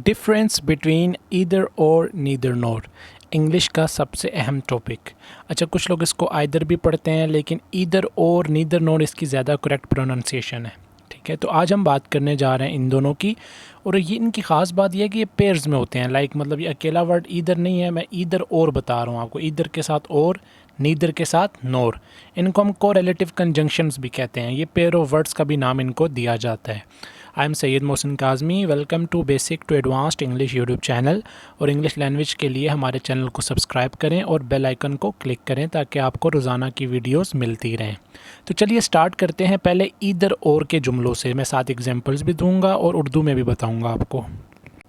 Difference between either और neither नोर, English का सबसे अहम टॉपिक। अच्छा, कुछ लोग इसको आइदर भी पढ़ते हैं, लेकिन ईदर और नीदर नोर इसकी ज़्यादा करेक्ट प्रोनाउंसिएशन है। ठीक है, तो आज हम बात करने जा रहे हैं इन दोनों की। और ये इनकी ख़ास बात यह है कि ये पेयर्स में होते हैं। मतलब ये अकेला वर्ड ईदर नहीं है, मैं ईदर और बता रहा हूँ आपको। ईदर के साथ और, नीदर के साथ नोर। इनको हम कोरिलेटिव कंजंक्शंस भी कहते हैं। ये पेयर ऑफ वर्ड्स का भी नाम इनको दिया जाता है। I am Syed Mohsin Kazmi, welcome to basic to advanced English YouTube channel. और इंग्लिश लैंग्वेज के लिए हमारे चैनल को सब्सक्राइब करें और बेल आइकन को क्लिक करें ताकि आपको रोज़ाना की वीडियोस मिलती रहें। तो चलिए स्टार्ट करते हैं पहले ईदर और के जुमलों से। मैं 7 एग्जांपल्स भी दूंगा और उर्दू में भी बताऊंगा आपको।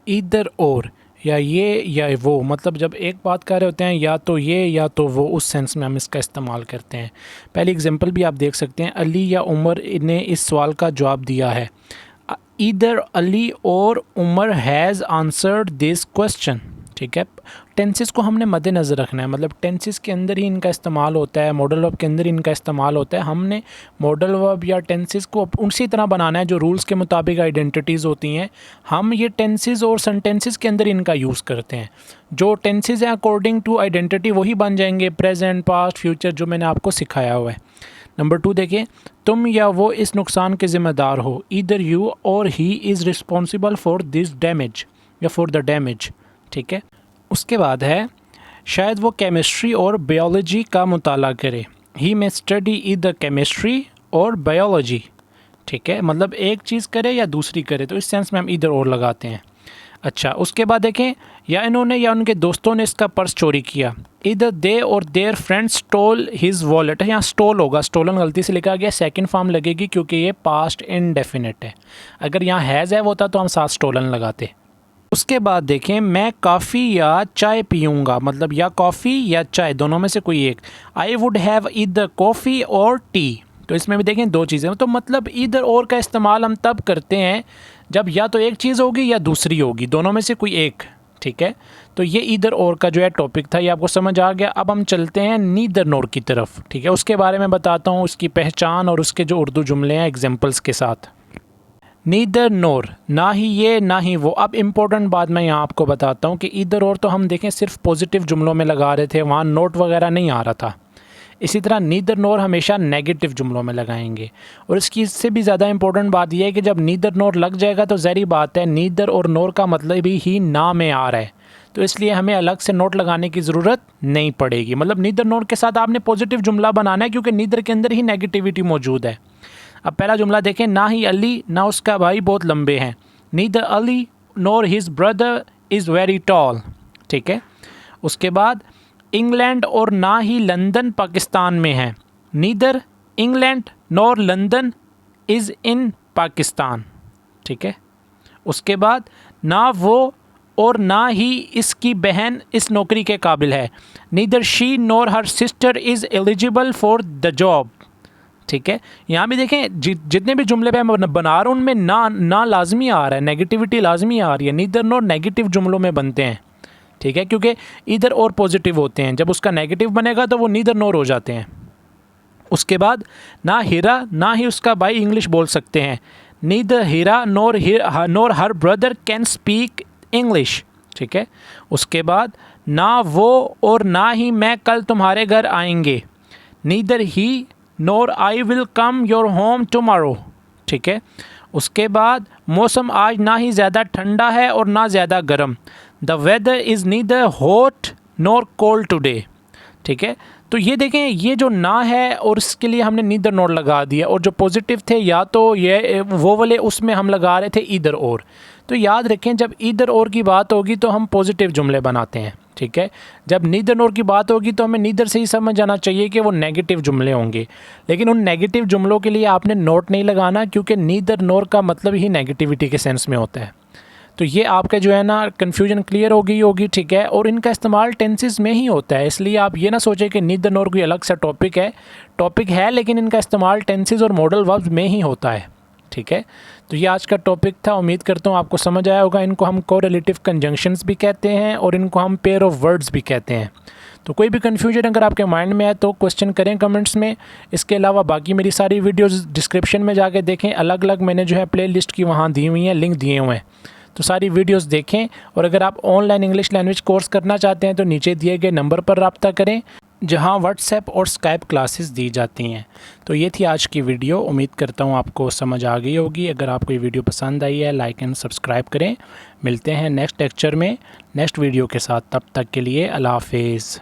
ईदर और, या ये या वो, मतलब जब एक बात कर रहे होते हैं या तो ये या तो वो, उस सेंस में हम इसका इस्तेमाल करते हैं। पहली एग्जांपल भी आप देख सकते हैं, अली या उमर ने इस सवाल का जवाब दिया है। ईदर अली और Umar has answered this question. ठीक है, टेंसेस को हमने मद्देनज़र रखना है। मतलब टेंसेस के अंदर ही इनका इस्तेमाल होता है, मॉडल वर्ब के अंदर ही इनका इस्तेमाल होता है। हमने मॉडल वर्ब या टेंसेस को उसी तरह बनाना है जो रूल्स के मुताबिक आइडेंटिटीज़ होती हैं। हम ये टेंसेस और सेंटेंसेस के अंदर इनका यूज़ करते हैं। जो टेंसेस हैं अकॉर्डिंग टू आइडेंटिटी वही बन जाएंगे, प्रेजेंट, पास्ट, फ्यूचर, जो मैंने आपको सिखाया हुआ है। नंबर 2 देखिए, तुम या वो इस नुकसान के ज़िम्मेदार हो। ईदर यू और he is responsible for this damage या फॉर द डैमेज। ठीक है, उसके बाद है, शायद वो केमिस्ट्री और बायोलॉजी का मुताला करे। ही में स्टडी ईदर केमिस्ट्री और बायोलॉजी। ठीक है, मतलब एक चीज़ करे या दूसरी करे, तो इस सेंस में हम ईदर और लगाते हैं। अच्छा, उसके बाद देखें, या इन्होंने या उनके दोस्तों ने इसका पर्स चोरी किया। Either they or their friends stole his wallet. यहाँ स्टोल होगा, स्टोलन गलती से लिखा गया, सेकंड फॉर्म लगेगी क्योंकि ये पास्ट इनडेफिनिट है। अगर यहाँ हैज़ है होता तो हम साथ स्टोलन लगाते। उसके बाद देखें, मैं कॉफ़ी या चाय पीऊँगा। मतलब या कॉफ़ी या चाय, दोनों में से कोई एक। I would have either coffee और टी। तो इसमें भी देखें दो चीज़ें। तो मतलब ईदर और का इस्तेमाल हम तब करते हैं जब या तो एक चीज़ होगी या दूसरी होगी, दोनों में से कोई एक। ठीक है, तो ये ईदर और का जो है टॉपिक था, ये आपको समझ आ गया। अब हम चलते हैं नीदर नोर की तरफ। ठीक है, उसके बारे में बताता हूँ, उसकी पहचान और उसके जो उर्दू जुमले हैं एग्जाम्पल्स के साथ। नीदर नोर, ना ही ये ना ही वो। अब इम्पोर्टेंट बात मैं यहाँ आपको बताता हूँ कि ईदर और तो हम देखें सिर्फ पॉजिटिव जुमलों में लगा रहे थे, वहाँ नोट वगैरह नहीं आ रहा था। इसी तरह नीदर नोर हमेशा नेगेटिव जुमलों में लगाएंगे। और इसकी इससे भी ज़्यादा इंपॉर्टेंट बात यह है कि जब नीदर नोर लग जाएगा तो ज़ाहिर बात है नीदर और नोर का मतलब ही ना में आ रहा है, तो इसलिए हमें अलग से नोट लगाने की ज़रूरत नहीं पड़ेगी। मतलब नीदर नोर के साथ आपने पॉजिटिव जुमला बनाना है क्योंकि नीदर के अंदर ही नेगेटिविटी मौजूद है। अब पहला जुमला देखें, ना ही अली ना उसका भाई बहुत लंबे हैं। Neither Ali NOR his brother is very tall. ठीक है, उसके बाद इंग्लैंड और ना ही लंदन पाकिस्तान में है। Neither England nor London is in Pakistan. ठीक है, उसके बाद ना वो और ना ही इसकी बहन इस नौकरी के काबिल है। Neither she nor her sister is eligible for the job. ठीक है, यहाँ भी देखें जितने भी जुमले पे मैं बना रहा हूँ उनमें ना लाजमी आ रहा है, नेगेटिविटी लाजमी आ रही है। नीदर नॉर नेगेटिव जुमलों में बनते हैं। ठीक है, क्योंकि इधर और पॉजिटिव होते हैं, जब उसका नेगेटिव बनेगा तो वो नीदर नोर हो जाते हैं। उसके बाद, ना हीरा ना ही उसका भाई इंग्लिश बोल सकते हैं। Neither Hira nor her brother can speak English. ठीक है, उसके बाद, ना वो और ना ही मैं कल तुम्हारे घर आएंगे। Neither he NOR I will come your home tomorrow. ठीक है, उसके बाद, मौसम आज ना ही ज़्यादा ठंडा है और ना ज़्यादा गर्म। The weather is neither hot nor cold today. ठीक है, तो ये देखें, ये जो ना है और इसके लिए हमने नीदर नॉर लगा दिया, और जो पॉजिटिव थे या तो ये वो वाले, उसमें हम लगा रहे थे ईदर और। तो याद रखें, जब ईदर और की बात होगी तो हम पॉजिटिव जुमले बनाते हैं। ठीक है, जब नीदर नोर की बात होगी तो हमें नीदर से ही समझ जाना चाहिए कि वो नेगेटिव जुमले होंगे। लेकिन उन नेगेटिव जुमलों के लिए आपने नोट नहीं लगाना, क्योंकि नीदर नोर का मतलब ही नेगेटिविटी के सेंस में होता है। तो ये आपका जो है ना कन्फ्यूजन क्लियर हो गई होगी। ठीक है, और इनका इस्तेमाल टेंसेस में ही होता है, इसलिए आप ये ना सोचें कि नीदर नोर कोई अलग सा टॉपिक है, लेकिन इनका इस्तेमाल टेंसेस और मॉडल वर्ब्स में ही होता है। ठीक है, तो ये आज का टॉपिक था। उम्मीद करता हूँ आपको समझ आया होगा। इनको हम कोरिलेटिव कंजंक्शंस भी कहते हैं और इनको हम पेयर ऑफ वर्ड्स भी कहते हैं। तो कोई भी कन्फ्यूजन अगर आपके माइंड में है तो क्वेश्चन करें कमेंट्स में। इसके अलावा बाकी मेरी सारी वीडियोज़ डिस्क्रिप्शन में जाके देखें, अलग अलग मैंने जो है प्ले लिस्ट की वहाँ दी हुई हैं, लिंक दिए हुए हैं। तो सारी वीडियोस देखें। और अगर आप ऑनलाइन इंग्लिश लैंग्वेज कोर्स करना चाहते हैं तो नीचे दिए गए नंबर पर रब्ता करें, जहां व्हाट्सएप और स्काइप क्लासेस दी जाती हैं। तो ये थी आज की वीडियो। उम्मीद करता हूँ आपको समझ आ गई होगी। अगर आपको ये वीडियो पसंद आई है, लाइक एंड सब्सक्राइब करें। मिलते हैं नेक्स्ट लेक्चर में नेक्स्ट वीडियो के साथ। तब तक के लिए अल्लाह हाफिज़।